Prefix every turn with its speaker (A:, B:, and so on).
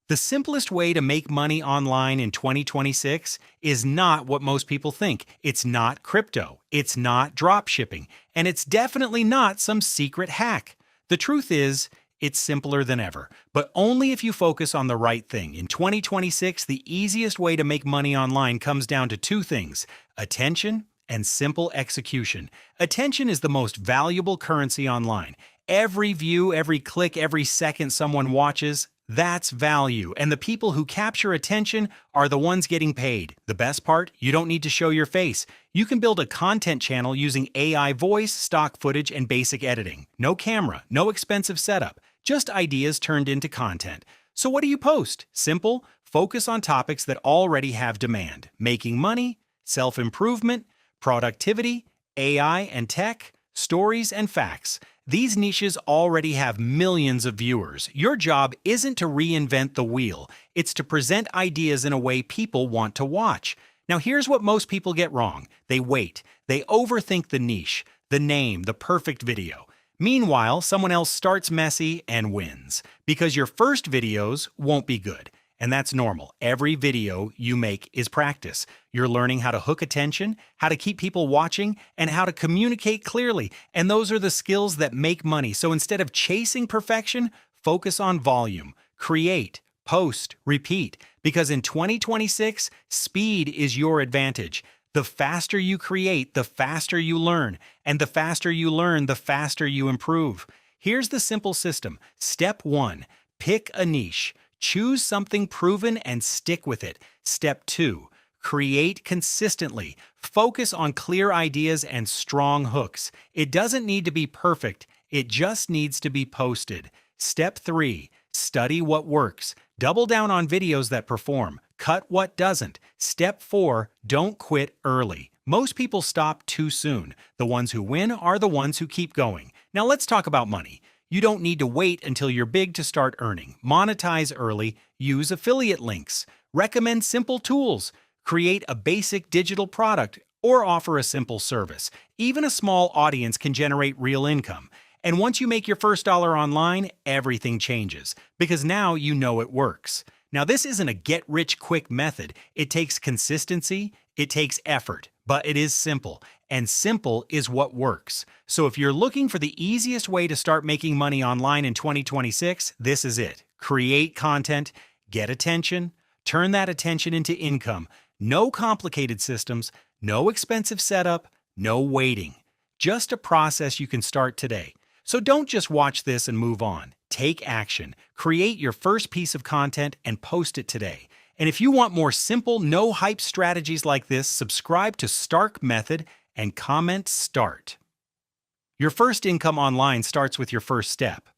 A: The simplest way to make money online in 2026 is not what most people think. It's not crypto, it's not drop shipping, and it's definitely not some secret hack. The truth is, it's simpler than ever, but only if you focus on the right thing. In 2026, the easiest way to make money online comes down to two things: attention and simple execution. Attention is the most valuable currency online. Every view, every click, every second someone watches, that's value. And the people who capture attention are the ones getting paid. The best part? You don't need to show your face. You can build a content channel using AI voice, stock footage, and basic editing. No camera, no expensive setup, just ideas turned into content. So what do you post? Simple. Focus on topics that already have demand. Making money, self-improvement, productivity, AI and tech, stories and facts. These niches already have millions of viewers. Your job isn't to reinvent the wheel, it's to present ideas in a way people want to watch. Now here's what most people get wrong. They wait. They overthink the niche, the name, the perfect video. Meanwhile, someone else starts messy and wins. Because your first videos won't be good. And that's normal. Every video you make is practice. You're learning how to hook attention, how to keep people watching, and how to communicate clearly. And those are the skills that make money. So instead of chasing perfection, focus on volume. Create, post, repeat. Because in 2026, speed is your advantage. The faster you create, the faster you learn. And the faster you learn, the faster you improve. Here's the simple system. Step 1. Pick a niche. Choose something proven and stick with it. Step 2. Create consistently. Focus on clear ideas and strong hooks. It doesn't need to be perfect, it just needs to be posted. Step 3. Study what works. Double down on videos that perform. Cut what doesn't. Step 4. Don't quit early. Most people stop too soon. The ones who win are the ones who keep going. Now let's talk about money. You don't need to wait until you're big to start earning. Monetize early, use affiliate links, recommend simple tools, create a basic digital product, or offer a simple service. Even a small audience can generate real income. And once you make your first dollar online, everything changes, because now you know it works. Now, this isn't a get-rich-quick method. It takes consistency, it takes effort, but it is simple. And simple is what works. So if you're looking for the easiest way to start making money online in 2026, this is it. Create content, get attention, turn that attention into income. No complicated systems, no expensive setup, no waiting. Just a process you can start today. So don't just watch this and move on. Take action. Create your first piece of content and post it today. And if you want more simple, no-hype strategies like this, subscribe to Stark Method and comment START. Your first income online starts with your first step.